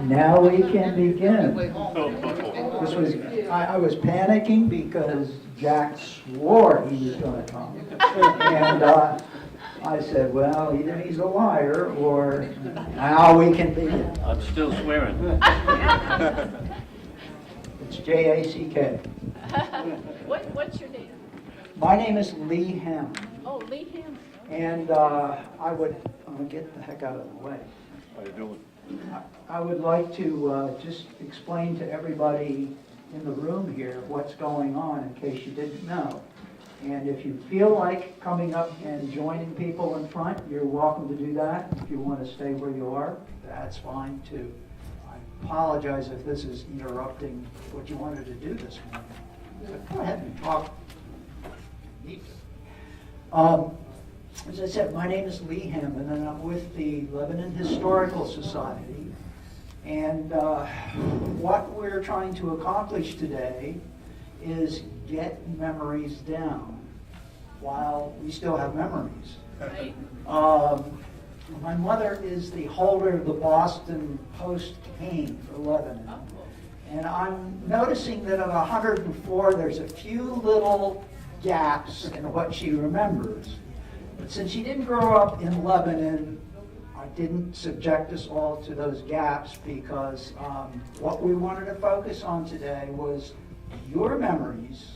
Now we can begin. I was panicking because Jack swore he was going to come. And I said, well, either he's a liar or now we can begin. I'm still swearing. It's J-A-C-K. What's your name? My name is Lee Hammond. Oh, Lee Hammond. And I'm going to get the heck out of the way. How you doing? I would like to just explain to everybody in the room here what's going on in case you didn't know. And if you feel like coming up and joining people in front, you're welcome to do that. If you want to stay where you are, that's fine too. I apologize if this is interrupting what you wanted to do this morning. But go ahead and talk. As I said, my name is Lee Hammond, and I'm with the Lebanon Historical Society. And what we're trying to accomplish today is get memories down while we still have memories. Right. My mother is the holder of the Boston Post cane for Lebanon. And I'm noticing that at 104, there's a few little gaps in what she remembers. But since she didn't grow up in Lebanon, I didn't subject us all to those gaps because what we wanted to focus on today was your memories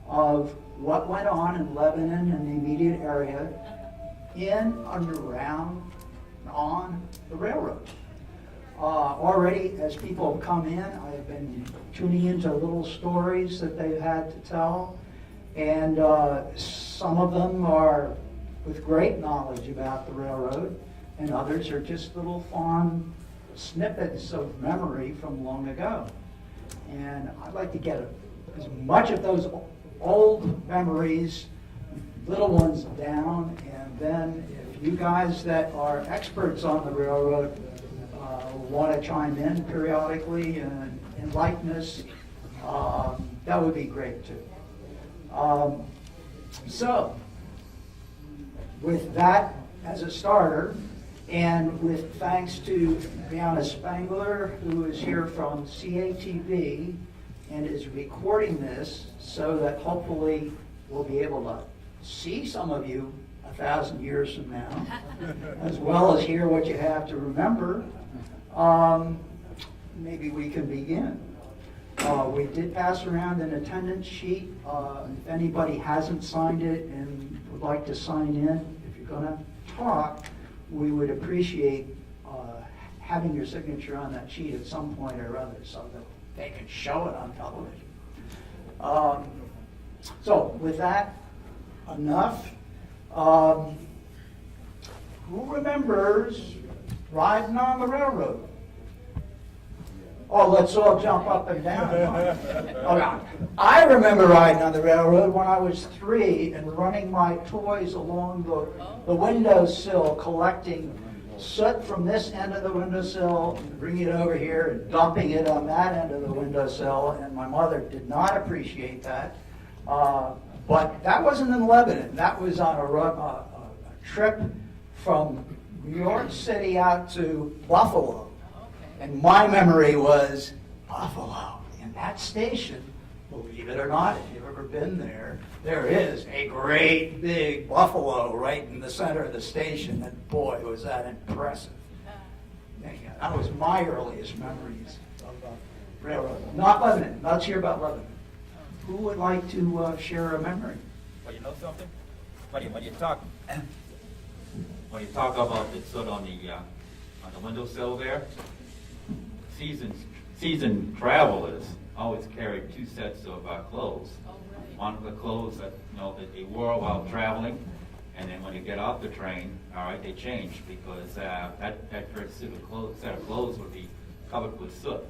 of what went on in Lebanon and the immediate area in, around, on the railroad. Already, as people have come in, I've been tuning into little stories that they've had to tell, and some of them are with great knowledge about the railroad, and others are just little fond snippets of memory from long ago. And I'd like to get as much of those old memories, little ones down, and then if you guys that are experts on the railroad want to chime in periodically and enlighten us, that would be great too. So, with that as a starter, and with thanks to Brianna Spangler, who is here from CATV and is recording this so that hopefully we'll be able to see some of you 1,000 years from now, as well as hear what you have to remember, maybe we can begin. We did pass around an attendance sheet. If anybody hasn't signed it and would like to sign in, if you're going to talk, we would appreciate having your signature on that sheet at some point or other so that they can show it on television. So with that, enough. Who remembers riding on the railroad? Oh, let's all jump up and down. Okay. I remember riding on the railroad when I was 3 and running my toys along the windowsill, collecting soot from this end of the windowsill, bringing it over here and dumping it on that end of the windowsill. And my mother did not appreciate that. But that wasn't in Lebanon. That was on a trip from New York City out to Buffalo. And my memory was Buffalo. In that station, believe it or not, if you've ever been there, there is a great big buffalo right in the center of the station. And boy, was that impressive. That was my earliest memories of railroad. Not Lebanon. Let's hear about Lebanon. Who would like to share a memory? Well, you know something? When you talk about the soot on the windowsill there, seasoned travelers always carried 2 sets of clothes. One of the clothes that that they wore while traveling, and then when you get off the train, all right, they changed because that first set of clothes would be covered with soot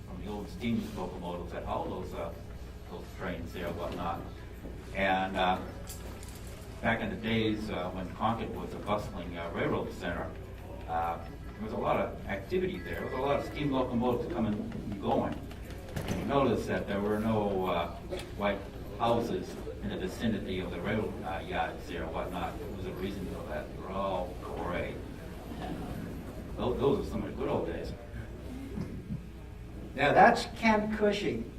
from the old steam locomotives that hauled those trains there and whatnot. And back in the days when Concord was a bustling railroad center, there was a lot of activity there. There was a lot of steam locomotives coming and going. And you notice that there were no white houses in the vicinity of the railroad yards there and whatnot. There was a reason for that. They were all gray. Those are some of the good old days. Now that's Ken Cushing.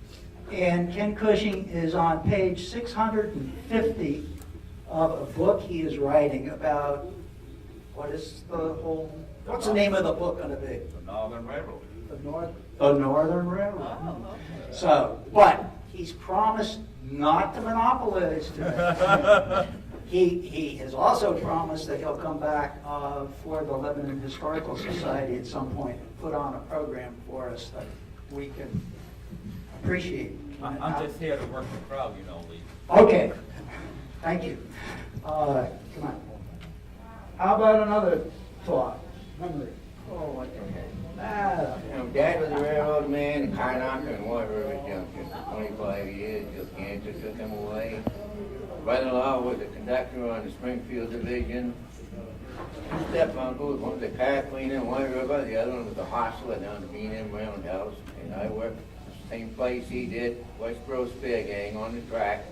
And Ken Cushing is on page 650 of a book he is writing about, what's the name of the book going to be? The Northern Railroad. The Northern Railroad. Oh, okay. So, but he's promised not to monopolize it. He has also promised that he'll come back for the Lebanon Historical Society at some point and put on a program for us that we can appreciate. I'm just here to work the crowd, you know, Lee. Okay, thank you. Come on. How about another thought? Memory. Oh, what the heck? Dad was a railroad man, a car knocker in White River Junction for 25 years till cancer took him away. Brother-in-law was a conductor on the Springfield Division. Two step-uncles, one was a car cleaner in White River, the other one was a hostler down the B&M Roundhouse. And I worked the same place he did, Westboro Spear Gang, on the track.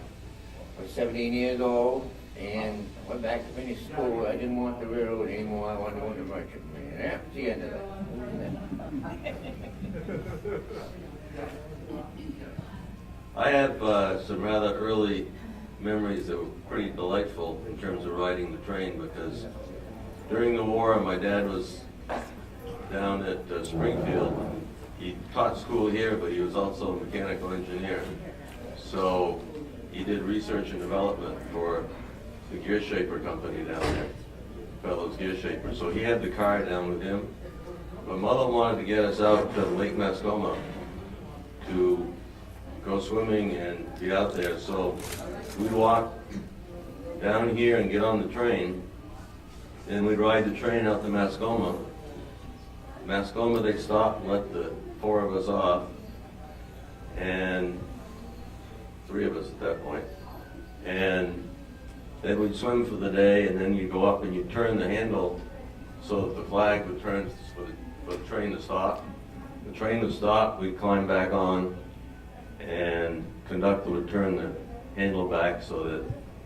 I was 17 years old and went back to finish school. I didn't want the railroad anymore, I wanted to go into merchant. Yeah, that's the end of that. I have some rather early memories that were pretty delightful in terms of riding the train, because during the war my dad was down at Springfield. He taught school here, but he was also a mechanical engineer. So he did research and development for the gear shaper company down there, Fellows Gear Shaper. So he had the car down with him. But Mother wanted to get us out to Lake Mascoma to go swimming and be out there. So we'd walk down here and get on the train, and we'd ride the train out to Mascoma. Mascoma, they'd stop and let the four of us off, and three of us at that point. And then we'd swim for the day, and then you'd go up and you'd turn the handle so that the flag would turn for the train to stop. The train would stop, we'd climb back on, and conductor would turn the handle back so that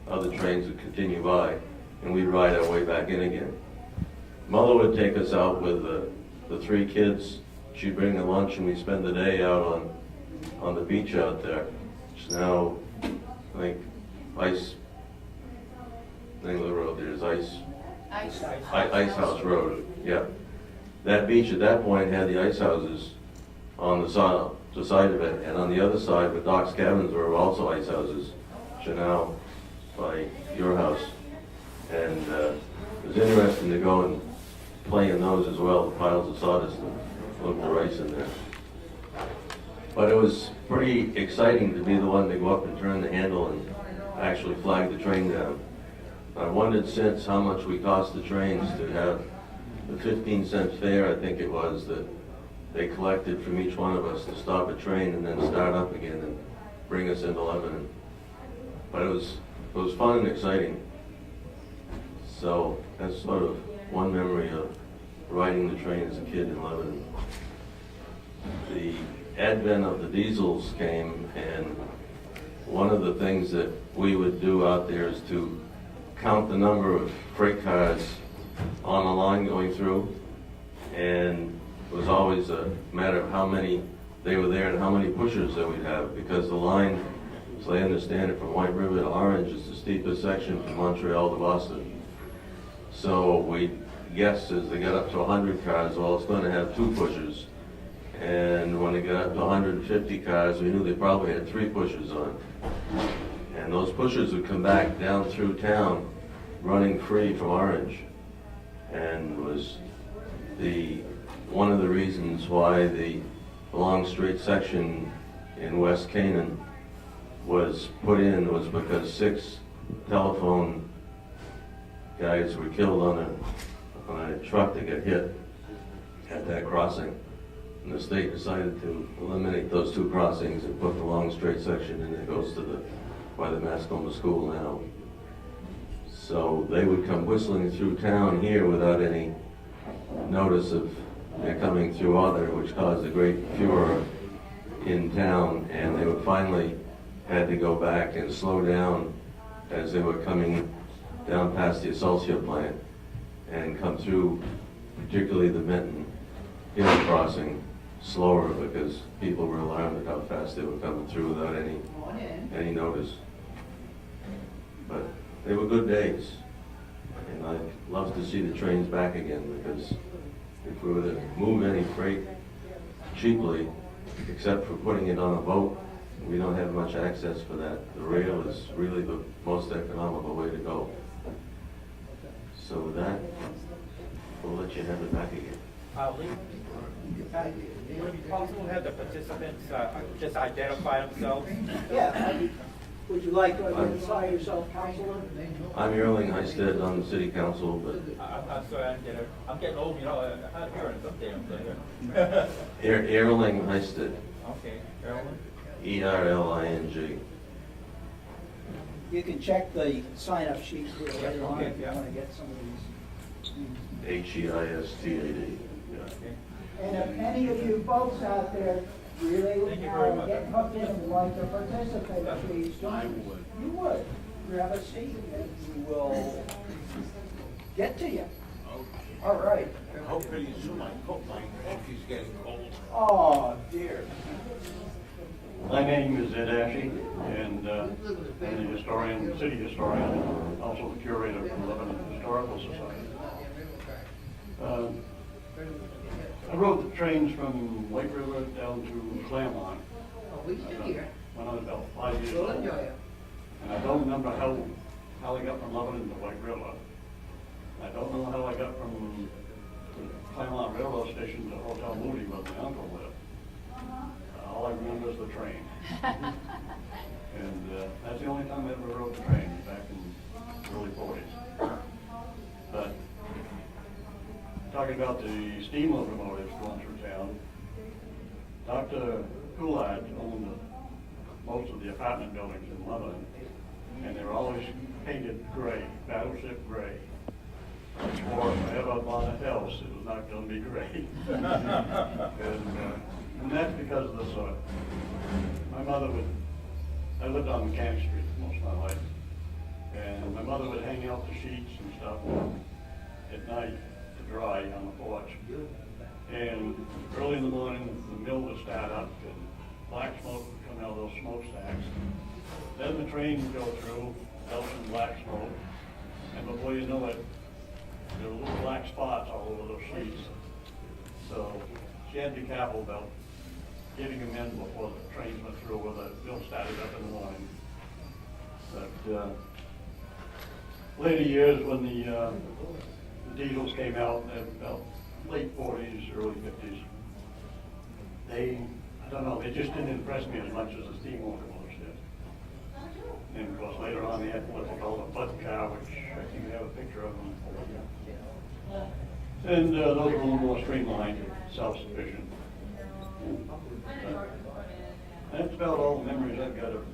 other trains would continue by, and we'd ride our way back in again. Mother would take us out with the three kids. She'd bring the lunch, and we'd spend the day out on the beach out there, which is now, I think, the name of the road there is Ice House Road, yeah. That beach at that point had the ice houses on the side of it, and on the other side, the Doc's cabins were also ice houses, which are now by your house. And it was interesting to go and play in those as well, the piles of sawdust and look the rice in there. But it was pretty exciting to be the one to go up and turn the handle and actually flag the train down. I wondered since how much we cost the trains to have the 15-cent fare, I think it was, that they collected from each one of us to stop a train and then start up again and bring us into Lebanon. But it was fun and exciting. So that's sort of one memory of riding the train as a kid in Lebanon. The advent of the diesels came, and one of the things that we would do out there is to count the number of freight cars on the line going through, and it was always a matter of how many they were there and how many pushers that we'd have, because the line, as I understand it, from White River to Orange is the steepest section from Montreal to Boston. So we guessed as they got up to 100 cars, well, it's going to have two pushers. And when they got up to 150 cars, we knew they probably had three pushers on. And those pushers would come back down through town running free from Orange. And was one of the reasons why the long straight section in West Canaan was put in, was because 6 telephone guys were killed on a truck that got hit at that crossing. And the state decided to eliminate those 2 crossings and put the long straight section in that goes to by the Mascoma School now. So they would come whistling through town here without any notice of they're coming through other, which caused a great furor in town, and they would finally had to go back and slow down as they were coming down past the Excelsior plant and come through, particularly the Benton Hill crossing, slower because people were alarmed at how fast they were coming through without any notice. But they were good days. And I'd love to see the trains back again, because if we were to move any freight cheaply, except for putting it on a boat, we don't have much access for that. The rail is really the most economical way to go. So with that, we'll let you have it back again. Lee, would it be possible to have the participants just identify themselves? Yeah, would you like to identify yourself, Councilor? I'm Erling Heisted on the city council, but I'm sorry, I didn't get it. I'm getting old, you know, I have hearing someday, I'm saying. Erling Heisted, Okay, Carolyn? E-R-L-I-N-G. You can check the sign-up sheet here later on Okay, if you yeah. want to get some of these. H-E-I-S-T-A-D. Okay. And if any of you folks out there really Thank you very much. get hooked in and would like to participate, please join. You would. Grab a seat and we will get to you. All right. How pretty soon my coat is getting cold. Oh, dear. My name is Ed Ashe, and I'm the historian, city historian, and also the curator of the Lebanon Historical Society. I rode the trains from White River down to Claremont when I was about 5 years old. And I don't remember how I got from Lebanon to White River. I don't know how I got from the Claremont Railroad Station to Hotel Moody where my uncle lived. All I remember is the train. And that's the only time I ever rode the train, back in the early 40s. But talking about the steam locomotives going through town, Dr. Coolidge owned most of the apartment buildings in Lebanon, and they were always painted gray, battleship gray. I swore if I ever bought a house, it was not going to be gray. And that's because of the soot. My mother I lived on Mechanic Street most of my life, and my mother would hang out the sheets and stuff at night to dry on the porch. And early in the morning, the mill would start up, and black smoke would come out of those smokestacks. Then the train would go through, belching black smoke, and before you know it, there were little black spots all over those sheets. So she had to be careful about getting them in before the trains went through, or the mill started up in the morning. But later years, when the diesels came out, about late 40s, early 50s, I don't know, they just didn't impress me as much as the steam locomotives did. And of course, later on, they had what they called a butt car, which I think we have a picture of them. And those were a little more streamlined, self-sufficient. That's about all the memories I've got of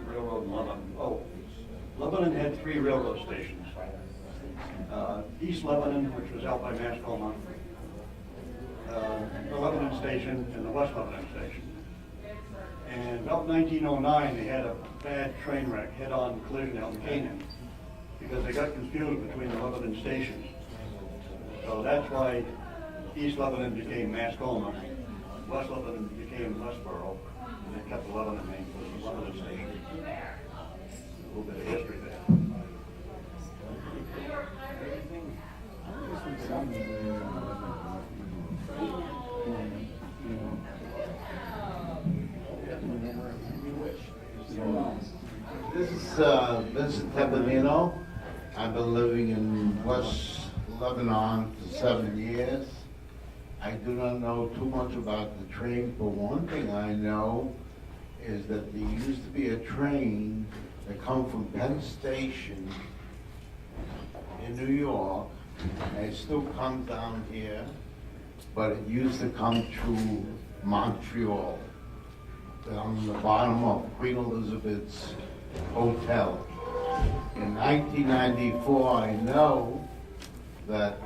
railroad in Lebanon. Oh, Lebanon had 3 railroad stations. East Lebanon, which was out by Mascoma, the Lebanon Station, and the West Lebanon Station. And about 1909, they had a bad train wreck, head-on collision out in Canaan, because they got confused between the Lebanon stations. So that's why East Lebanon became Mascoma, West Lebanon became Westboro, and they kept the Lebanon name for the Lebanon Station. A little bit of history there. This is Vincent Tebanino. I've been living in West Lebanon for 7 years. I do not know too much about the train, but one thing I know is that there used to be a train that come from Penn Station in New York, and it still comes down here, but it used to come to Montreal, on the bottom of Queen Elizabeth's Hotel. In 1994, I know that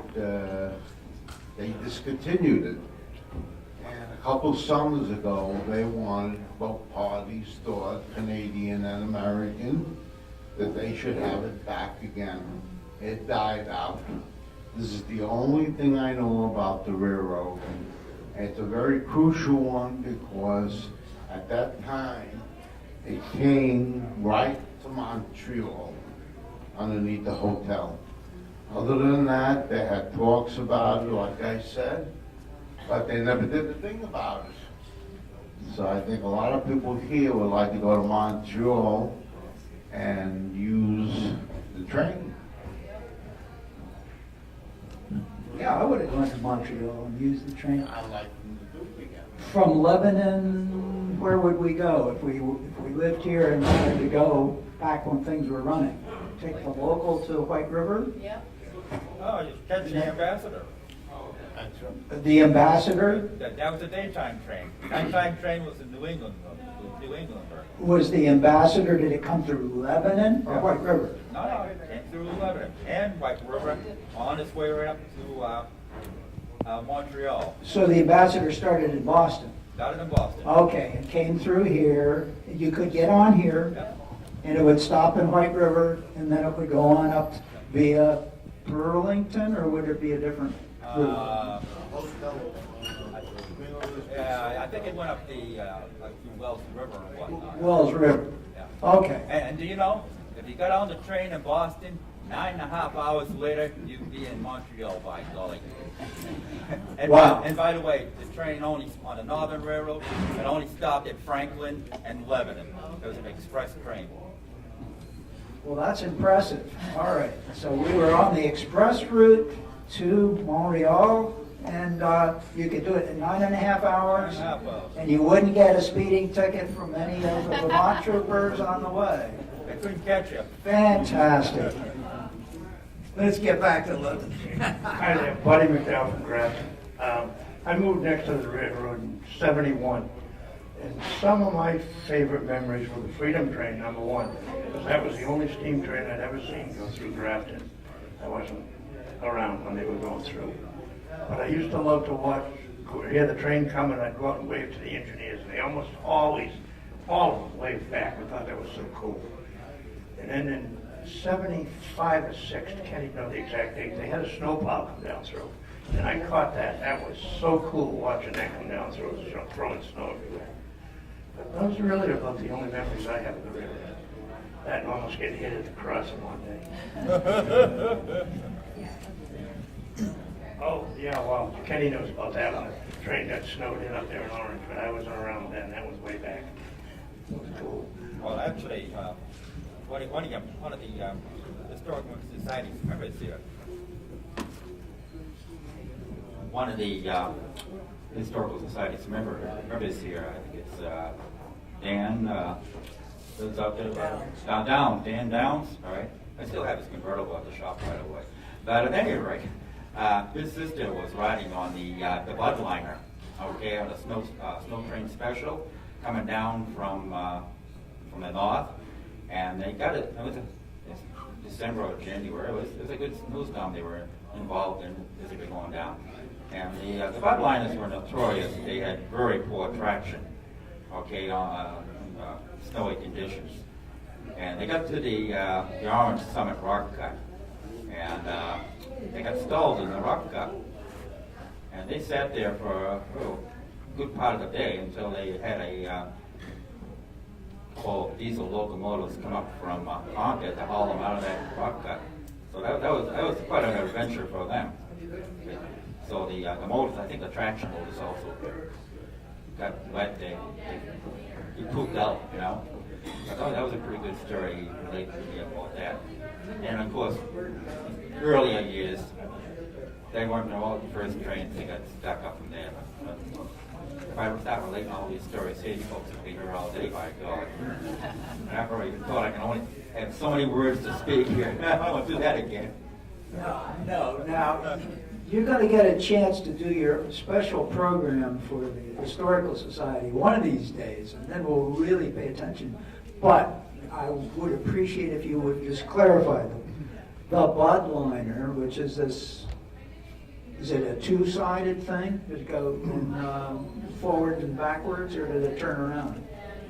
they discontinued it. And a couple summers ago, they wanted, both parties thought, Canadian and American, that they should have it back again. It died out. This is the only thing I know about the railroad. It's a very crucial one because at that time, it came right to Montreal underneath the hotel. Other than that, they had talks about it, like I said, but they never did a thing about it. So I think a lot of people here would like to go to Montreal and use the train. Yeah, I would have gone to Montreal and used the train. I like them to do it again. From Lebanon, where would we go if we lived here and wanted to go back when things were running? Take the local to White River? Yeah. Oh, you catch the ambassador. The Ambassador? That was a daytime train. Nighttime train was in New England. Was the Ambassador, did it come through Lebanon or White River? No, it came through Lebanon and White River on its way right up to Montreal. So the Ambassador started in Boston? Started in Boston. Okay, and came through here. You could get on here, Yeah. and it would stop in White River, and then it would go on up via Burlington, or would it be a different route? Yeah, I think it went up the like through Wells River and whatnot. Wells River. Yeah. Okay. And do you know, if you got on the train in Boston, 9.5 hours later, you'd be in Montreal, by golly. And, Wow. And by the way, the train only, on the Northern Railroad, it only stopped at Franklin and Lebanon. It was an express train. Well, that's impressive. All right. So we were on the express route to Montreal, and you could do it in 9.5 hours, 9.5 hours. and you wouldn't get a speeding ticket from any of the Vermont troopers on the way. They couldn't catch you. Fantastic. Let's get back to Lebanon. Hi there, Buddy McDowell from Grafton. I moved next to the railroad in '71, and some of my favorite memories were the Freedom Train, number one, because that was the only steam train I'd ever seen go through Grafton. I wasn't around when they were going through. But I used to love to hear the train coming, I'd go out and wave to the engineers, and they almost always, all of them waved back. I thought that was so cool. And then in 75 or 6, I can't even know the exact date, they had a snowplow come down through. And I caught that. That was so cool watching that come down through. It was throwing snow everywhere. But those are really about the only memories I have of the railroad. That and almost getting hit at the crossing one day. Oh, yeah, well, Kenny knows about that one. The train got snowed in up there in Orange, but I wasn't around then. That was way back. It was cool. Well, actually, one of the historical societies members here. One of the historical society's members here, I think it's Dan, lives out there. Down, Dan Downs, all right? I still have his convertible at the shop right away. But at any rate, his sister was riding on the Budliner, okay, on a snow train special, coming down from the north, and they got it. It was December or January. It was a good snowstorm they were involved in as they were going down. And the Budliners were notorious. They had very poor traction, okay, on snowy conditions. And they got to the Orange Summit Rock Cut, and they got stalled in the rock cut. And they sat there for a good part of the day until they had a diesel locomotives come up from Concord to haul them out of that rock cut. So that was quite an adventure for them. So the motors, I think the traction motors also got wet. They pooped out, you know. I thought that was a pretty good story related to me about that. And of course, earlier years, they weren't all the first trains. They got stuck up from there. But if I start relating all these stories here, you folks would be here all day, by God. And I've already thought I can only have so many words to speak here. I won't do that again. No. Now, you're going to get a chance to do your special program for the Historical Society one of these days, and then we'll really pay attention. But I would appreciate if you would just clarify the Budliner, which is this, is it a two-sided thing? Does it go forward and backwards, or did it turn around?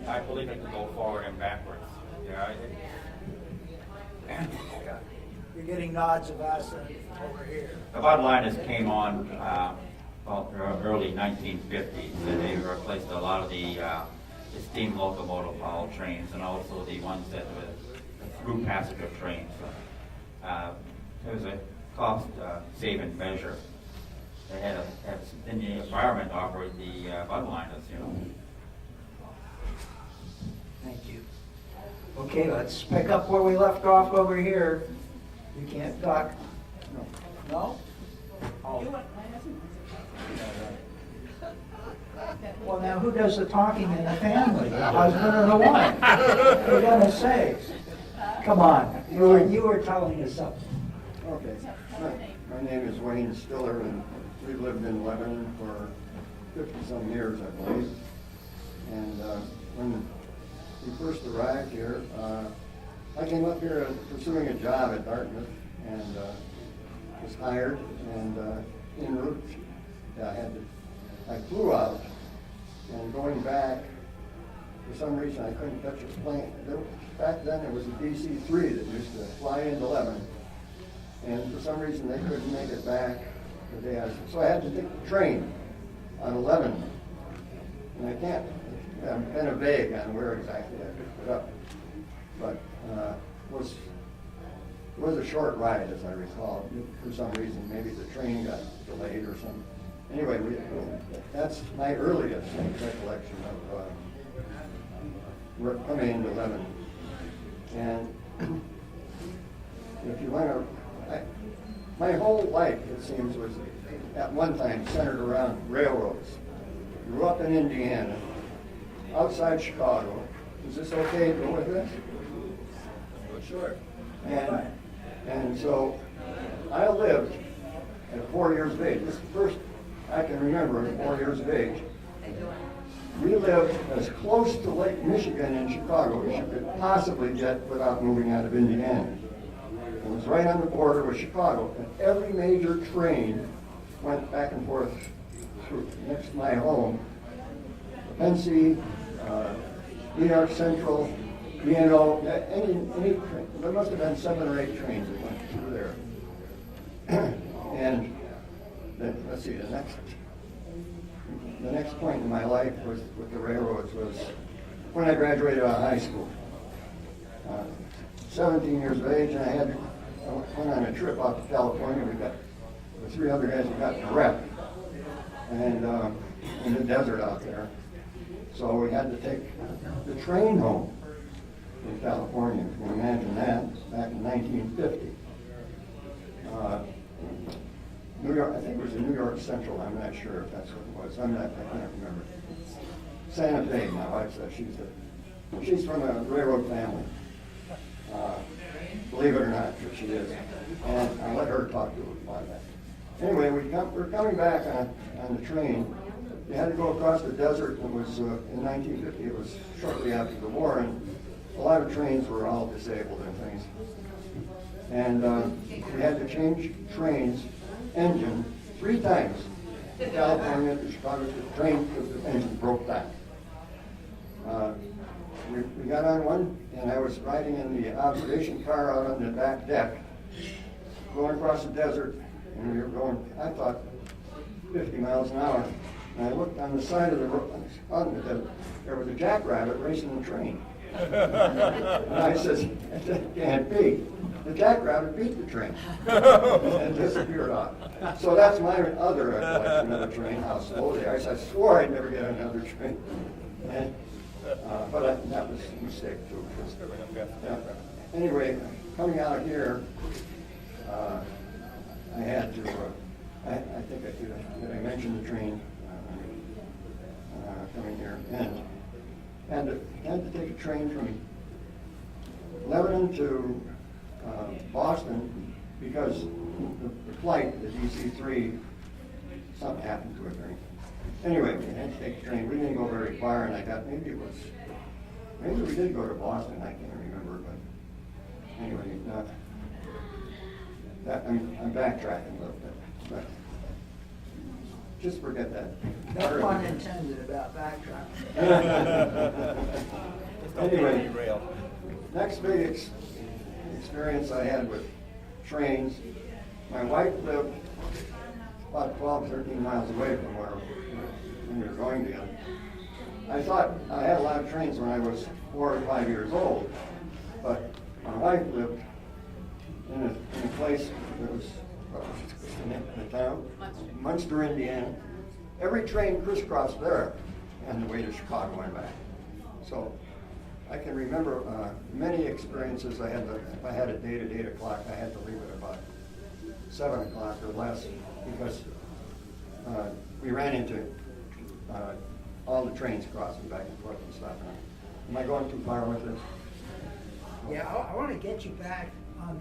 I believe it can go forward and backwards. Yeah. You're getting nods of us over here. The Budliners came on about early 1950s, and they replaced a lot of the steam locomotive power trains and also the ones that were through passenger trains. It was a cost-saving measure. They had in the environment operate the Budliners, you know. Thank you. Okay, let's pick up where we left off over here. You can't talk. No? Oh. Well, now who does the talking in the family? The husband or the wife? What are you gonna say? Come on, you were telling us something. Okay. My name is Wayne Stiller, and we've lived in Lebanon for 50-some years, I believe. And when we first arrived here, I came up here pursuing a job at Dartmouth and was hired. And en route, I flew out, and going back, for some reason I couldn't catch a plane. Back then it was a DC-3 that used to fly into Lebanon. And for some reason they couldn't make it back the day so I had to take the train on 11. And I'm kind of vague on where exactly I picked it up. But it was a short ride, as I recall. For some reason, maybe the train got delayed or something. Anyway, that's my earliest recollection of coming into Lebanon. And if you want to, my whole life, it seems, was at one time centered around railroads. Grew up in Indiana, outside Chicago. Is this okay to go with this? Sure. And so I lived at 4 years of age. This is the first I can remember at 4 years of age. We lived as close to Lake Michigan in Chicago as you could possibly get without moving out of Indiana. It was right on the border with Chicago, and every major train went back and forth through next to my home. Pennsy, New York Central, any train. There must have been 7 or 8 trains that went through there. And then, let's see, the next point in my life was with the railroads was when I graduated out of high school. 17 years of age, and I went on a trip out to California. We got the 3 other guys who got wrecked and in the desert out there. So we had to take the train home in California. You can imagine that, back in 1950. New York, I think it was in New York Central. I'm not sure if that's what it was. I can't remember. Santa Fe, my wife says she's from a railroad family. Believe it or not, that she is. And I'll let her talk to us about that. Anyway, we're coming back on the train. You had to go across the desert. It was in 1950. It was shortly after the war, and a lot of trains were all disabled and things. And we had to change trains engine 3 times. From California to Chicago, the train, the engine broke down. We got on one, and I was riding in the observation car out on the back deck, going across the desert, and we were going, I thought, 50 miles an hour. And I looked on the side of the road, on the desert, there was a jackrabbit racing the train. And I says, that can't be. The jackrabbit beat the train and disappeared off. So that's my other recollection of the train, how slowly. I swore I'd never get another train. And, but that was a mistake too. Anyway, coming out here, I had to, I think I mentioned the train coming here. And had to take a train from Lebanon to Boston because the flight, the DC-3, something happened to it. Anyway, we had to take the train. We didn't go very far, and I got, maybe we did go to Boston, I can't remember, but anyway, I'm backtracking a little bit, but just forget that. No pun intended about backtracking. Anyway, next big experience I had with trains, my wife lived about 12, 13 miles away from where we were going to. I thought I had a lot of trains when I was 4 or 5 years old, but my wife lived in a place that was in the town, Munster, Indiana. Every train crisscrossed there on the way to Chicago and back. So I can remember many experiences. If I had a date at 8 o'clock, I had to leave at about 7 o'clock or less because we ran into all the trains crossing back and forth and stuff. Am I going too far with this? Yeah, I want to get you back on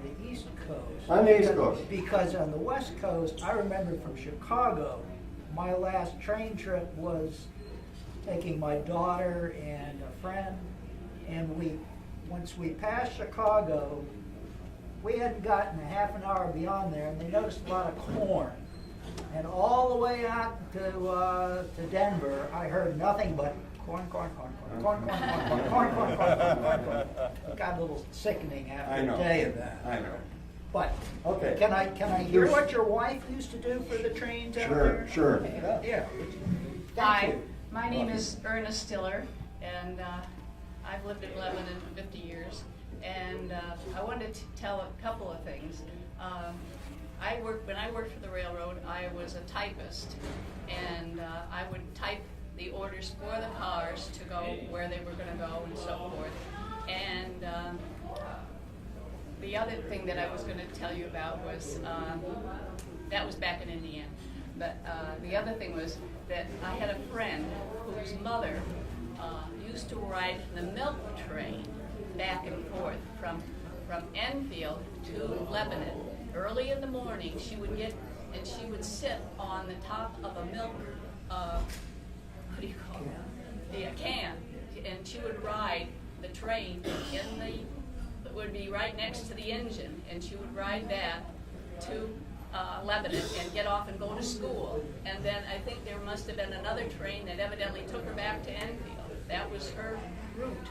the East Coast. On the East Coast. Because on the West Coast, I remember from Chicago, my last train trip was taking my daughter and a friend, and once we passed Chicago, we hadn't gotten a half an hour beyond there, and they noticed a lot of corn. And all the way out to Denver, I heard nothing but corn, corn, corn, corn, corn, corn, corn, corn, corn, corn, corn, corn, corn. It got a little sickening after a day of that. I know. But Okay. can I hear what your wife used to do for the trains out there? Sure. Yeah. Thank Hi, you. my name is Ernest Stiller, and I've lived in Lebanon 50 years. And I wanted to tell a couple of things. When I worked for the railroad, I was a typist, and I would type the orders for the cars to go where they were going to go and so forth. And the other thing that I was going to tell you about was, that was back in Indiana. But the other thing was that I had a friend whose mother used to ride the milk train back and forth from Enfield to Lebanon. Early in the morning, she would sit on the top of a milk, what do you call it? A can, and she would ride the train it would be right next to the engine, and she would ride that to Lebanon and get off and go to school. And then I think there must have been another train that evidently took her back to Enfield. That was her route,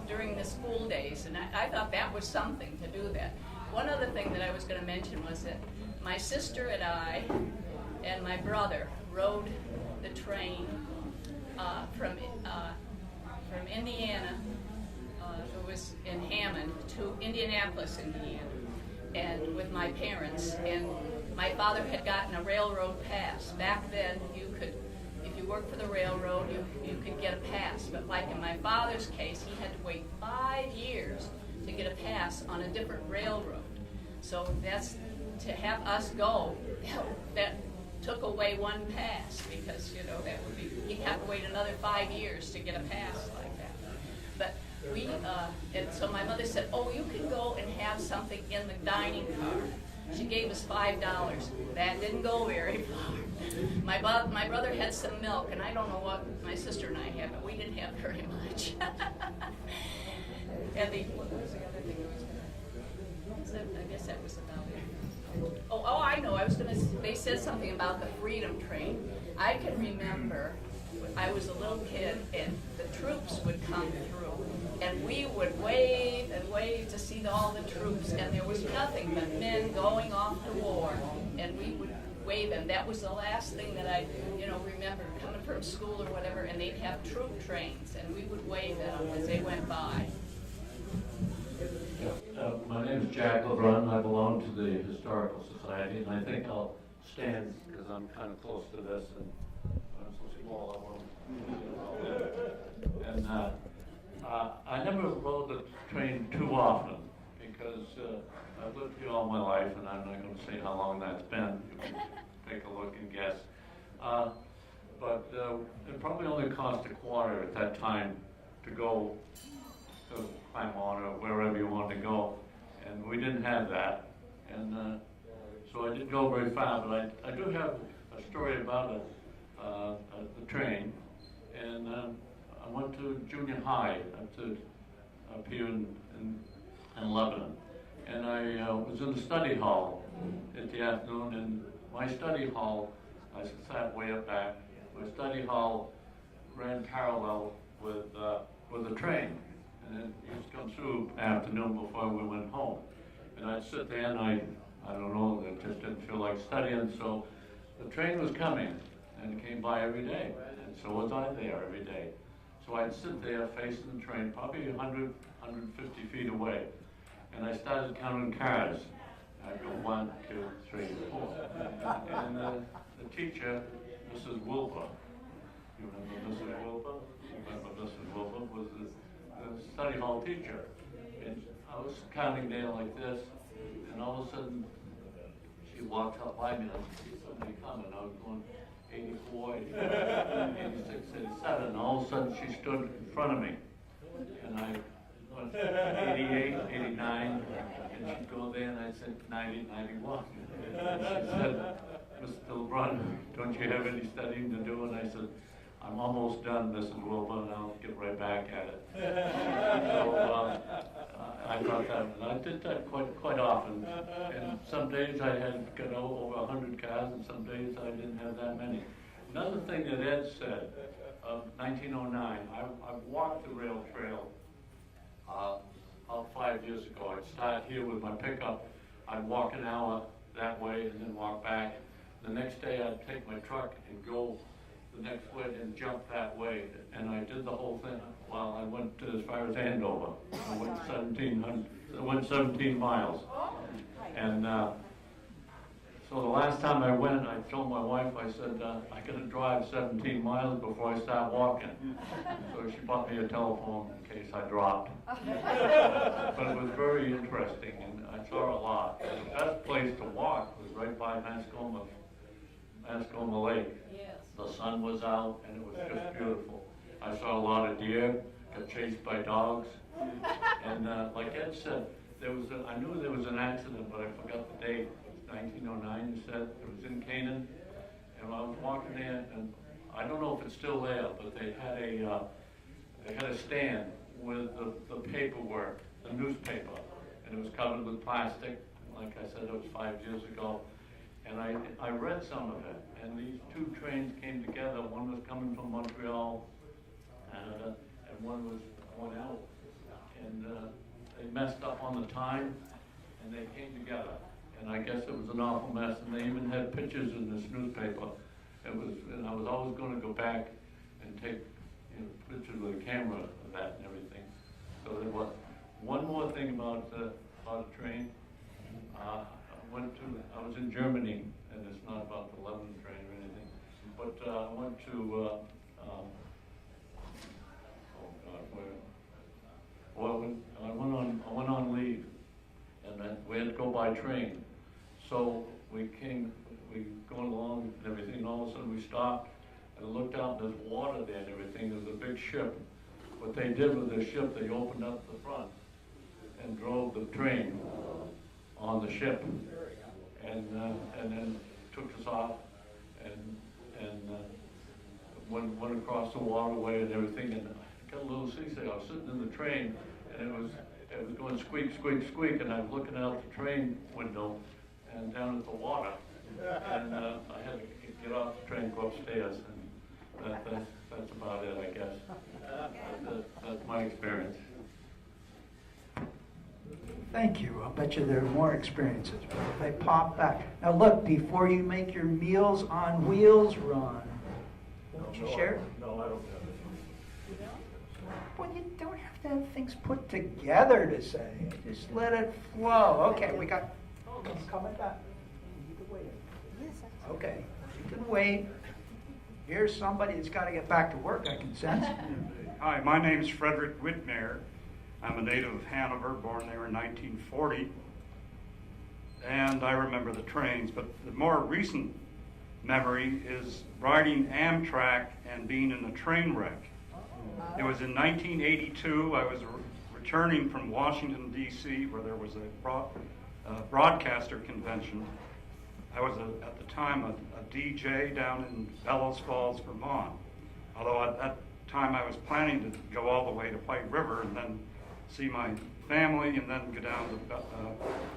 during the school days. And I thought that was something to do that. One other thing that I was going to mention was that my sister and I and my brother rode the train from Indiana, it was in Hammond, to Indianapolis, Indiana, and with my parents. And my father had gotten a railroad pass. Back then, if you worked for the railroad, you could get a pass. But like in my father's case, he had to wait 5 years to get a pass on a different railroad. So that's to have us go, that took away one pass, because that would be, you'd have to wait another 5 years to get a pass like that. But and so my mother said, "Oh, you can go and have something in the dining car." She gave us $5. That didn't go very far. My brother had some milk, and I don't know what my sister and I had, but we didn't have very much. And what was the other thing I was going to I guess that was about it. Oh, I know. They said something about the Freedom Train. I can remember I was a little kid, and the troops would come through, and we would wave and wave to see all the troops, and there was nothing but men going off to war, and we would wave them. That was the last thing that I, remember coming from school or whatever, and they'd have troop trains, and we would wave at them as they went by. My name is Jack LeBrun. I belong to the Historical Society, and I think I'll stand because I'm kind of close to this, and I'm so small I won't. And I never rode the train too often because I've lived here all my life, and I'm not going to say how long that's been. You can take a look and guess. But it probably only cost a quarter at that time to go to climb on or wherever you wanted to go, and we didn't have that, and so I didn't go very far. But I do have a story about the train, and I went to junior high up here in Lebanon, and I was in the study hall at the afternoon, and my study hall, I sat way up back. My study hall ran parallel with the train. And it used to come through afternoon before we went home. And I'd sit there and I don't know, it just didn't feel like studying, so the train was coming, and it came by every day, and so was I there every day. So I'd sit there facing the train, probably 100, 150 feet away, and I started counting cars. I'd go 1, 2, 3, 4. And the teacher, Mrs. Wilbur, you remember Mrs. Wilbur? Remember Mrs. Wilbur was the study hall teacher. And I was counting there like this, and all of a sudden, she walked up by me and I see somebody coming. I was going 84, 86, 87. All of a sudden, she stood in front of me. And I went 88, 89, and she'd go there, and I said 90, 91. And she said, Mr. LeBron, don't you have any studying to do? And I said, I'm almost done, Mrs. Wilbur, and I'll get right back at it. So I thought that, and I did that quite often. And some days I had got over 100 cars, and some days I didn't have that many. Another thing that Ed said, 1909, I walked the rail trail about 5 years ago. I'd start here with my pickup. I'd walk an hour that way and then walk back. The next day I'd take my truck and go the next way and jump that way. And I did the whole thing while I went as far as Andover. I went 17 miles. And so the last time I went, I told my wife, I said, I got to drive 17 miles before I start walking. So she bought me a telephone in case I dropped. But it was very interesting, and I saw a lot. And the best place to walk was right by Mascoma Lake. Yes. The sun was out, and it was just beautiful. I saw a lot of deer, got chased by dogs. And like Ed said, I knew there was an accident, but I forgot the date. 1909, you said. It was in Canaan, and I was walking there, and I don't know if it's still there, but they had a stand with the paperwork, the newspaper, and it was covered with plastic. Like I said, it was 5 years ago, and I read some of it. And these two trains came together. One was coming from Montreal, Canada, and one was going out, and they messed up on the time, and they came together. And I guess it was an awful mess, and they even had pictures in this newspaper. And I was always going to go back and take pictures with a camera of that and everything. So there was one more thing about a train. I was in Germany, and it's not about the Lebanon train or anything, but I went to, I went on leave, and then we had to go by train. So we going along and everything, and all of a sudden we stopped and looked out, and there's water there and everything. There's a big ship. What they did with the ship, they opened up the front and drove the train on the ship, and then took us off and went across the waterway and everything. And I got a little seasick. I was sitting in the train, and it was going squeak, squeak, squeak, and I was looking out the train window and down at the water, and I had to get off the train, go upstairs, and that's about it, I guess. That's my experience. Thank you. I'll bet you there are more experiences, but they pop back. Now look, before you make your Meals on Wheels run, don't you share? No, I don't have it. Well, you don't have to have things put together to say. Just let it flow. Okay, we got. It's coming back. You can wait. Okay, you can wait. Here's somebody that's got to get back to work, I can sense. Hi, my name is Frederick Whitmere. I'm a native of Hanover, born there in 1940. And I remember the trains, but the more recent memory is riding Amtrak and being in a train wreck. It was in 1982. I was returning from Washington, D.C., where there was a broadcaster convention. I was, at the time, a DJ down in Bellows Falls, Vermont. Although at that time I was planning to go all the way to White River and then see my family and then go down to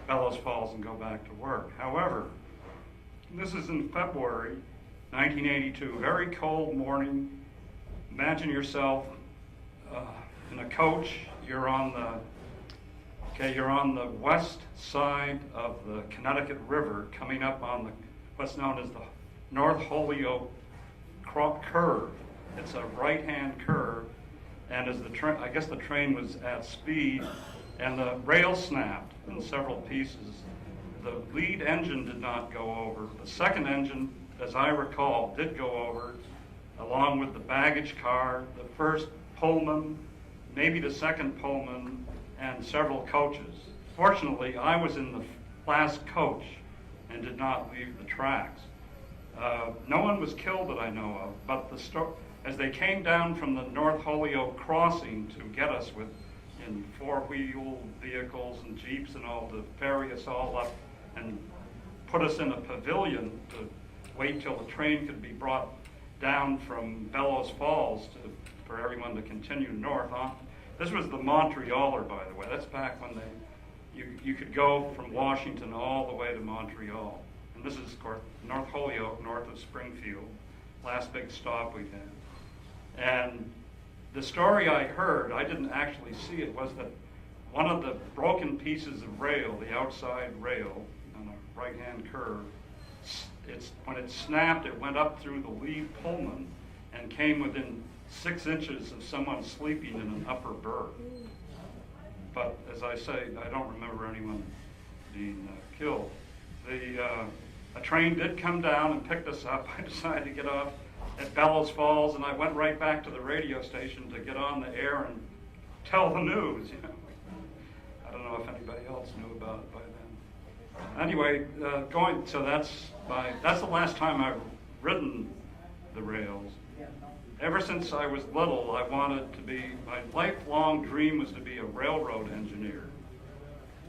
Bellows Falls and go back to work. However, this is in February 1982, very cold morning. Imagine yourself in a coach. You're on the Okay, you're on the west side of the Connecticut River, coming up on what's known as the North Holyoke curve. It's a right-hand curve, and as I guess the train was at speed, and the rail snapped in several pieces. The lead engine did not go over. The second engine, as I recall, did go over, along with the baggage car, the first Pullman, maybe the second Pullman, and several coaches. Fortunately, I was in the last coach and did not leave the tracks. No one was killed that I know of, but as they came down from the North Holyoke crossing to get us in four-wheel vehicles and jeeps and all to ferry us all up and put us in a pavilion to wait till the train could be brought down from Bellows Falls for everyone to continue north on. This was the Montrealer, by the way. That's back when you could go from Washington all the way to Montreal. And this is, of course, North Holyoke, north of Springfield, last big stop we had. And the story I heard, I didn't actually see it, was that one of the broken pieces of rail, the outside rail on a right-hand curve, when it snapped, it went up through the lead Pullman and came within 6 inches of someone sleeping in an upper berth. But as I say, I don't remember anyone being killed. A train did come down and picked us up. I decided to get off at Bellows Falls, and I went right back to the radio station to get on the air and tell the news. I don't know if anybody else knew about it by then. Anyway, so that's the last time I've ridden the rails. Ever since I was little, I wanted to be, my lifelong dream was to be a railroad engineer.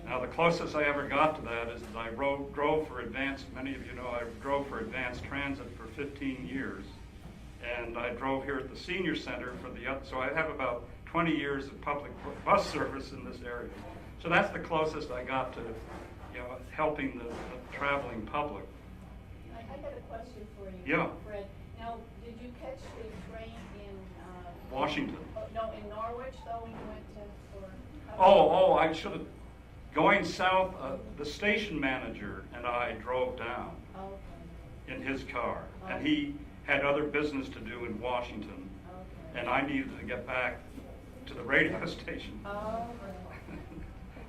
Now, the closest I ever got to that is that I drove for advanced, many of you know I drove for advanced transit for 15 years. And I drove here at the senior center so I have about 20 years of public bus service in this area. So that's the closest I got to, helping the traveling public. I got a question for you, Yeah. Fred. Now, did you catch the train in Washington. No, in Norwich though, when you went to? I should have. Going south, the station manager and I drove down in his car, and he had other business to do in Washington, and I needed to get back to the radio station.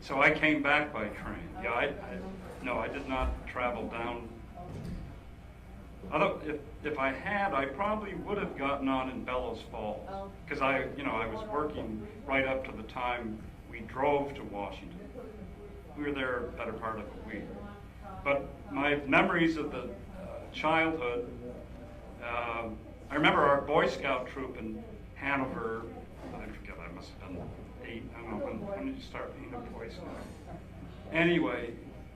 So I came back by train. Yeah, I did not travel down. If I had, I probably would have gotten on in Bellows Falls, because I was working right up to the time we drove to Washington. We were there a better part of a week. But my memories of the childhood, I remember our Boy Scout troop in Hanover. I forget, I must have been 8. I don't know, when did you start being a Boy Scout? Anyway,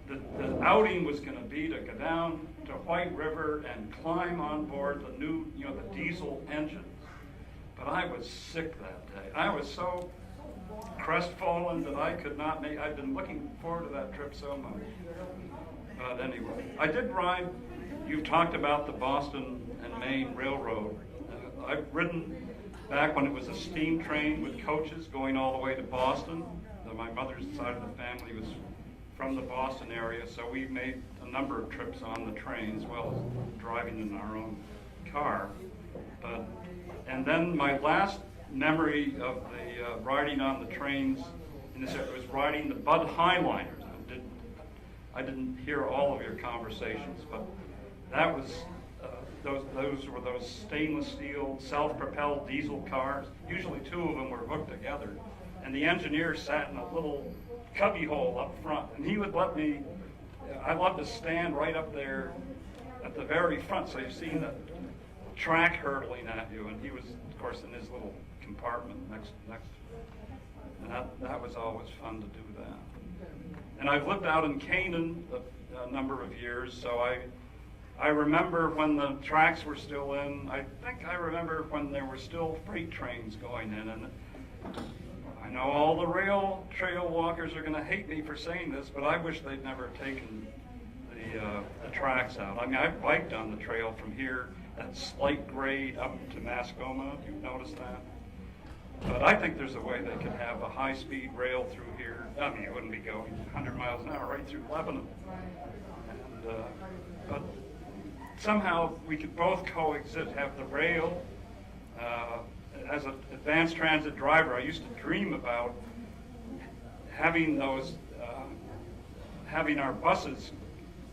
the outing was going to be to go down to White River and climb on board the new, the diesel engines. But I was sick that day. I was so crestfallen that I could not make. I'd been looking forward to that trip so much. But anyway, I did ride. You've talked about the Boston and Maine Railroad. I've ridden back when it was a steam train with coaches going all the way to Boston. My mother's side of the family was from the Boston area, so we made a number of trips on the train as well as driving in our own car. And then my last memory of the riding on the trains in this area was riding the Bud Highliners. I didn't hear all of your conversations, but that was those were those stainless steel self-propelled diesel cars. Usually 2 of them were hooked together, and the engineer sat in a little cubby hole up front, and he would let me. I loved to stand right up there at the very front, so you've seen the track hurtling at you, and he was, of course, in his little compartment next, and that was always fun to do that. And I've lived out in Canaan a number of years, so I remember when the tracks were still in. I think I remember when there were still freight trains going in, and I know all the rail trail walkers are going to hate me for saying this, but I wish they'd never taken the tracks out. I mean, I biked on the trail from here, that slight grade up to Mascoma, if you've noticed that. But I think there's a way they could have a high-speed rail through here. I mean, it wouldn't be going 100 miles an hour right through Lebanon. And, but somehow we could both coexist, have the rail. As an advanced transit driver, I used to dream about having those, having our buses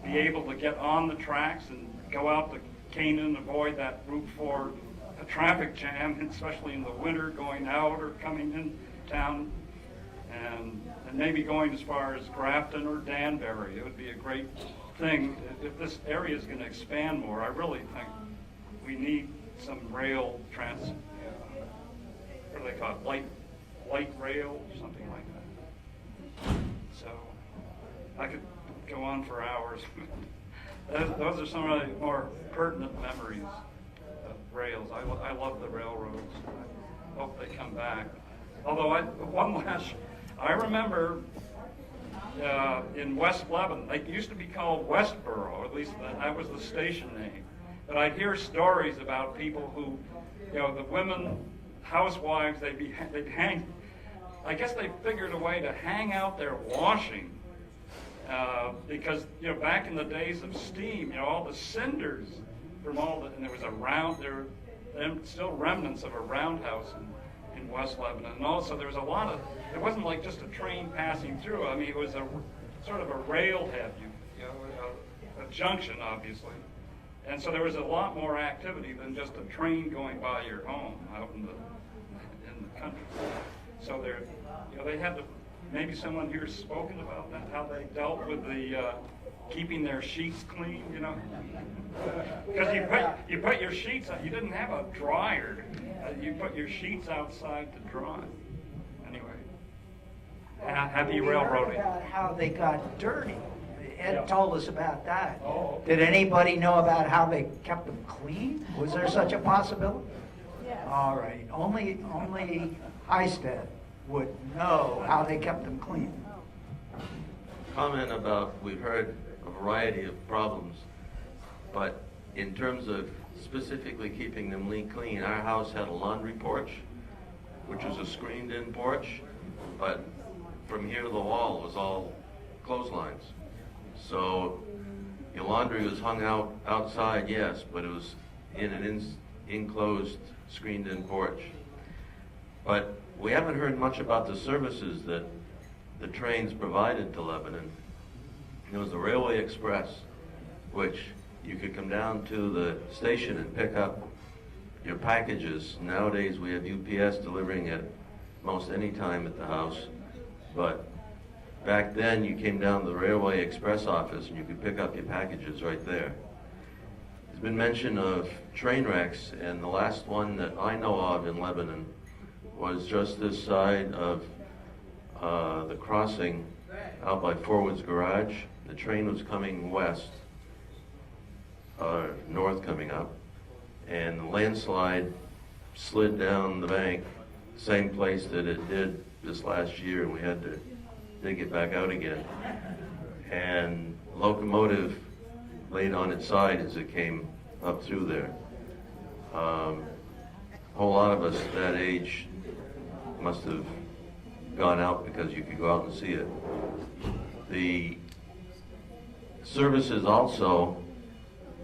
be able to get on the tracks and go out to Canaan, avoid that Route 4 traffic jam, especially in the winter, going out or coming in town, and maybe going as far as Grafton or Danbury. It would be a great thing if this area is going to expand more. I really think we need some rail transit. What do they call it? Light rail, something like that. So I could go on for hours. Those are some of the more pertinent memories of rails. I love the railroads. I hope they come back. Although I remember in West Lebanon, they used to be called Westboro, at least that was the station name. But I'd hear stories about people who, the women, housewives, they'd hang, I guess they figured a way to hang out their washing because, back in the days of steam, all the cinders from and there was there were still remnants of a roundhouse in West Lebanon. And also there was a lot of, it wasn't like just a train passing through. I mean, it was a sort of a railhead, a junction, obviously. And so there was a lot more activity than just a train going by your home out in the country. So they had to, maybe someone here has spoken about that, how they dealt with the keeping their sheets clean, Because you put your sheets out, you didn't have a dryer. You put your sheets outside to dry. Anyway, happy railroading. About how they got dirty. Ed told us about that. Oh. Did anybody know about how they kept them clean? Was there such a possibility? Yes. All right. Only Heisted would know how they kept them clean. Comment about, we've heard a variety of problems, but in terms of specifically keeping them clean, our house had a laundry porch, which was a screened-in porch, but from here to the wall was all clotheslines. So your laundry was hung out outside, yes, but it was in an enclosed, screened-in porch. But we haven't heard much about the services that the trains provided to Lebanon. There was the Railway Express, which you could come down to the station and pick up your packages. Nowadays we have UPS delivering at most any time at the house, but back then you came down to the Railway Express office and you could pick up your packages right there. There's been mention of train wrecks, and the last one that I know of in Lebanon was just this side of the crossing out by Forward's Garage. The train was coming west, north coming up, and the landslide slid down the bank, same place that it did this last year, and we had to dig it back out again. And locomotive laid on its side as it came up through there. A whole lot of us that age must have gone out because you could go out and see it. The services also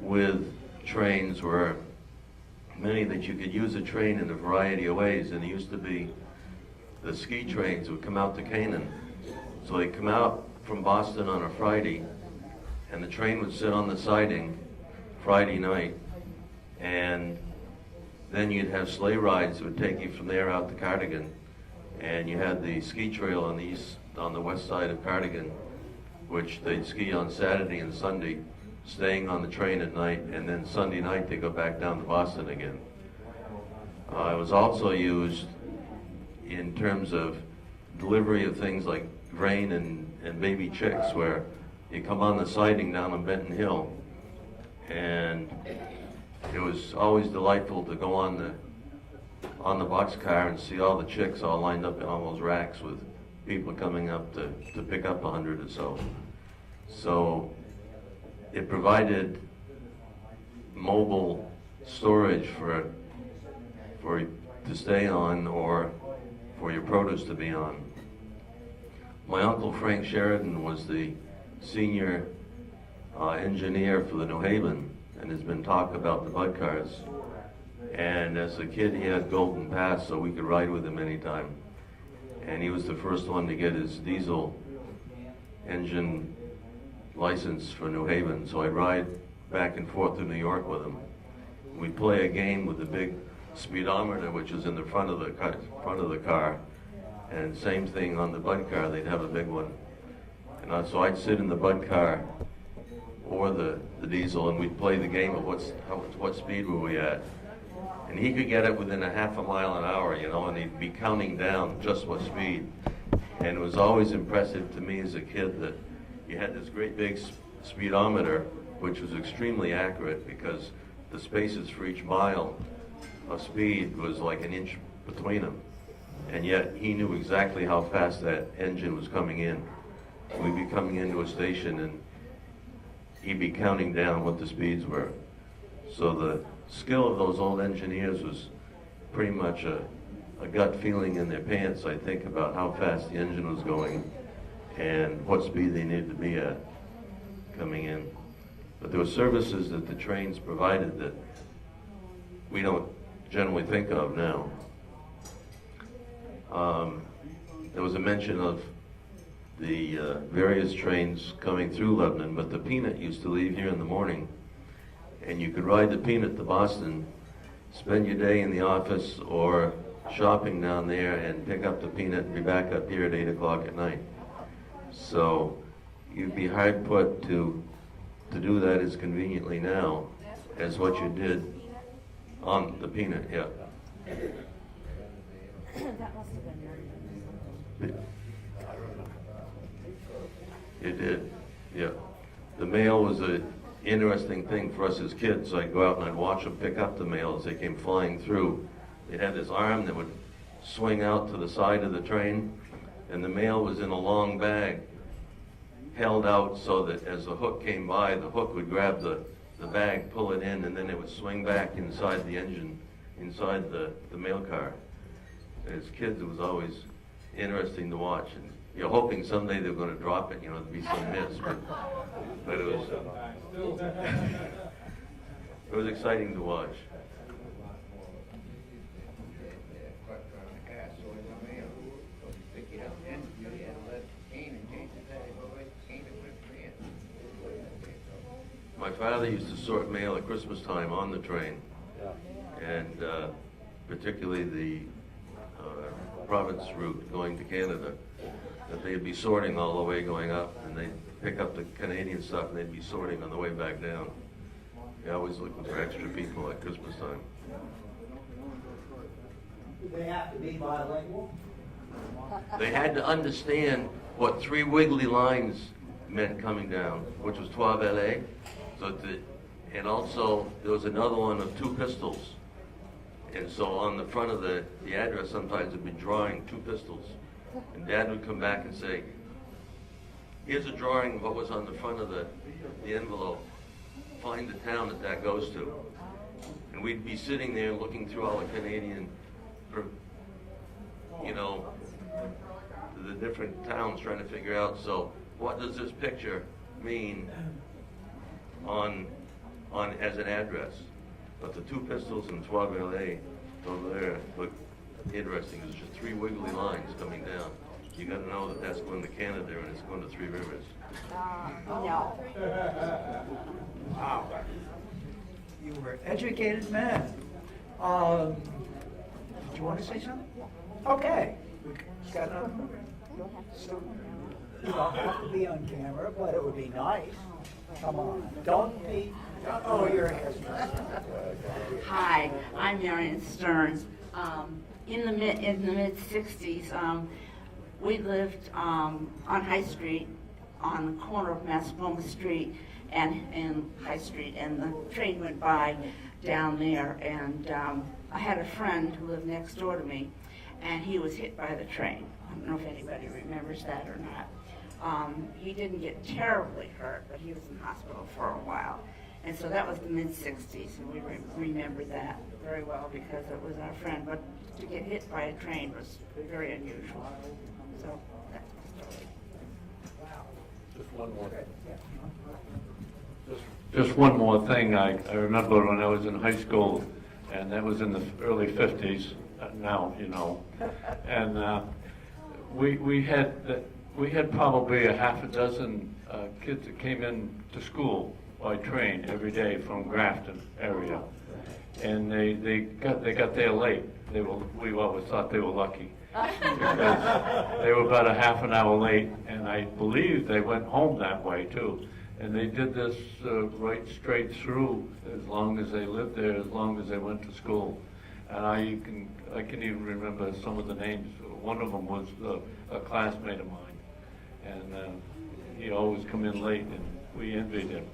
with trains were many that you could use a train in a variety of ways, and it used to be the ski trains would come out to Canaan. So they'd come out from Boston on a Friday, and the train would sit on the siding Friday night, and then you'd have sleigh rides that would take you from there out to Cardigan, and you had the ski trail on the west side of Cardigan, which they'd ski on Saturday and Sunday, staying on the train at night, and then Sunday night they go back down to Boston again. It was also used in terms of delivery of things like grain and baby chicks, where you come on the siding down on Benton Hill, and it was always delightful to go on the boxcar and see all the chicks all lined up in all those racks with people coming up to pick up 100 or so. So it provided mobile storage for to stay on, or for your produce to be on. My uncle Frank Sheridan was the senior engineer for the New Haven, and has been talked about the Bud cars. And as a kid, he had Golden Pass, so we could ride with him anytime. And he was the first one to get his diesel engine license for New Haven, so I'd ride back and forth to New York with him. We'd play a game with the big speedometer, which is in the front of the car, and same thing on the Bud car, they'd have a big one. And so I'd sit in the Bud car or the diesel, and we'd play the game of what speed were we at. And he could get it within a half a mile an hour, you know, and he'd be counting down just what speed. And it was always impressive to me as a kid that you had this great big speedometer, which was extremely accurate because the spaces for each mile of speed was like an inch between them. And yet he knew exactly how fast that engine was coming in. We'd be coming into a station and he'd be counting down what the speeds were. So the skill of those old engineers was pretty much a gut feeling in their pants, I think, about how fast the engine was going and what speed they needed to be at coming in. But there were services that the trains provided that we don't generally think of now. There was a mention of the various trains coming through Lebanon, but the Peanut used to leave here in the morning, and you could ride the Peanut to Boston, spend your day in the office or shopping down there, and pick up the Peanut and be back up here at 8 o'clock at night. So you'd be hard put to do that as conveniently now as what you did on the Peanut, yeah. That must have been It did, yeah. The mail was an interesting thing for us as kids. I'd go out and I'd watch them pick up the mail as they came flying through. They had this arm that would swing out to the side of the train, and the mail was in a long bag, held out so that as the hook came by, the hook would grab the bag, pull it in, and then it would swing back inside the engine, inside the mail car. As kids, it was always interesting to watch. And you're hoping someday they're going to drop it, you know, there'd be some miss. But it was exciting to watch. My father used to sort mail at Christmas time on the train, and particularly the province route going to Canada, that they'd be sorting all the way going up, and they'd pick up the Canadian stuff and they'd be sorting on the way back down. They're always looking for extra people at Christmas time. Do they have to be bilingual? They had to understand what 3 wiggly lines meant coming down, which was 12 LA. And also there was another one of 2 pistols. And so on the front of the address, sometimes it'd be drawing 2 pistols. And Dad would come back and say, here's a drawing of what was on the front of the envelope. Find the town that goes to. And we'd be sitting there looking through all the Canadian, you know, the different towns trying to figure out, so what does this picture mean on as an address? But the 2 pistols and 12 LA over there look interesting. There's just 3 wiggly lines coming down. You got to know that that's going to Canada and it's going to 3 Rivers. No. Wow. You were educated men. Did you want to say something? Okay. Got another one? So, you don't have to be on camera, but it would be nice. Come on. Don't be. Oh, your hair's Hi, I'm Marion Stearns. In the mid '60s, we lived on High Street, on the corner of Mascoma Street and High Street, and the train went by down there. And I had a friend who lived next door to me, and he was hit by the train. I don't know if anybody remembers that or not. He didn't get terribly hurt, but he was in the hospital for a while. And so that was the mid-'60s, and we remember that. very well because it was our friend, but to get hit by a train was very unusual. So that's the story. Just one more. Just one more thing. I remember when I was in high school, and that was in the early 50s. Now, you know, and we had probably a half a dozen kids that came in to school by train every day from Grafton area, and they got there late. We always thought they were lucky because they were about a half an hour late, and I believe they went home that way too. And they did this right straight through as long as they lived there, as long as they went to school. And I can even remember some of the names. One of them was a classmate of mine, and he always come in late, and we envied him.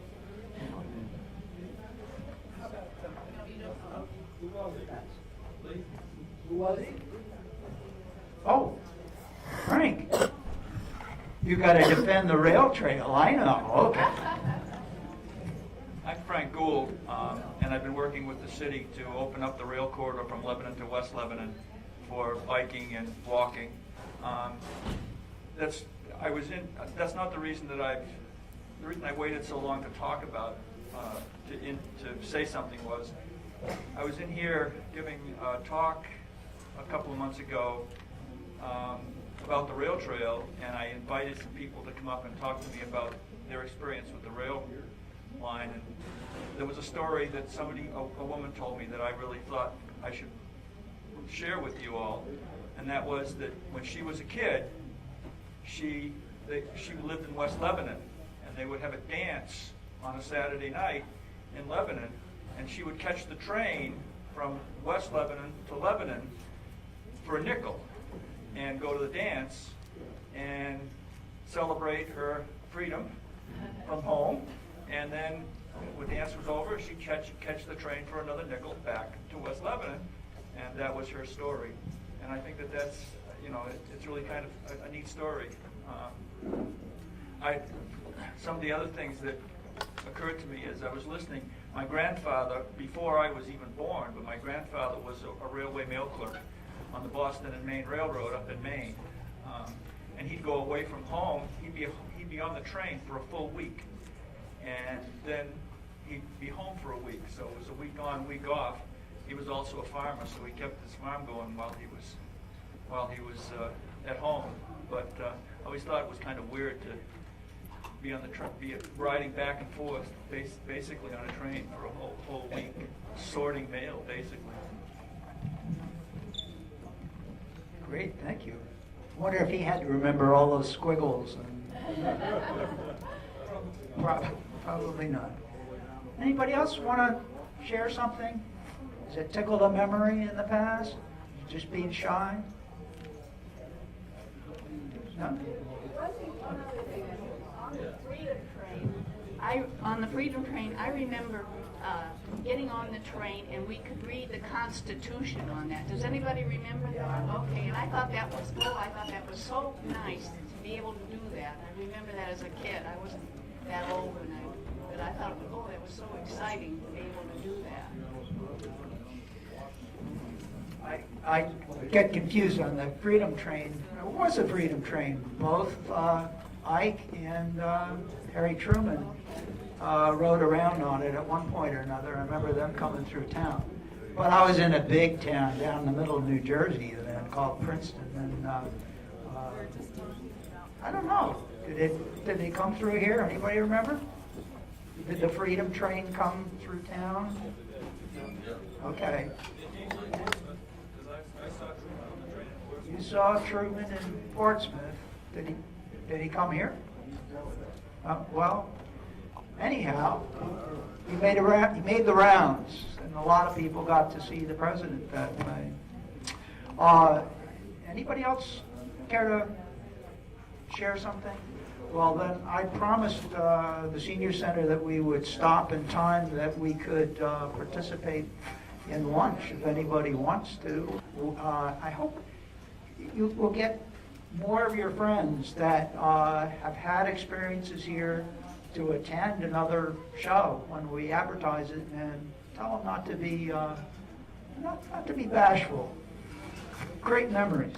Who was he? Oh, Frank. You got to defend the rail trail. I know. Okay. I'm Frank Gould, and I've been working with the city to open up the rail corridor from Lebanon to West Lebanon for biking and walking. That's not the reason that the reason I waited so long to talk about to say something was I was in here giving a talk a couple of months ago about the rail trail, and I invited some people to come up and talk to me about their experience with the rail line. And there was a story that a woman told me that I really thought I should share with you all, and that was that when she was a kid, she lived in West Lebanon, and they would have a dance on a Saturday night in Lebanon, and she would catch the train from West Lebanon to Lebanon for a nickel and go to the dance and celebrate her freedom from home. And then when the dance was over, she'd catch the train for another nickel back to West Lebanon, and that was her story. And I think that's, it's really kind of a neat story. Some of the other things that occurred to me as I was listening, my grandfather, before I was even born, but my grandfather was a railway mail clerk on the Boston and Maine Railroad up in Maine. And he'd go away from home, he'd be on the train for a full week. And then he'd be home for a week. So it was a week on, week off. He was also a farmer, so he kept his farm going while he was at home. But I always thought it was kind of weird to be on be riding back and forth, basically on a train for a whole week, sorting mail, basically. Great, thank you. I wonder if he had to remember all those squiggles. Probably not. Anybody else want to share something? Has it tickled a memory in the past? Just being shy? No? On the Freedom Train, I remember getting on the train and we could read the Constitution on that. Does anybody remember that? Okay, and I thought that was so nice to be able to do that. I remember that as a kid. I wasn't that old but I thought, that was so exciting to be able to do that. I get confused on the Freedom Train. It was a Freedom Train. Both Ike and Harry Truman rode around on it at one point or another. I remember them coming through town. But I was in a big town down in the middle of New Jersey then called Princeton. And I don't know. Did they come through here? Anybody remember? Did the Freedom Train come through town? Okay. You saw Truman in Portsmouth. Did he come here? Well, anyhow, he made the rounds, and a lot of people got to see the president that way. Anybody else care to share something? Well, then I promised the senior center that we would stop in time that we could participate in lunch if anybody wants to. I hope you will get more of your friends that have had experiences here to attend another show when we advertise it, and tell them not to be not to be bashful, great memories.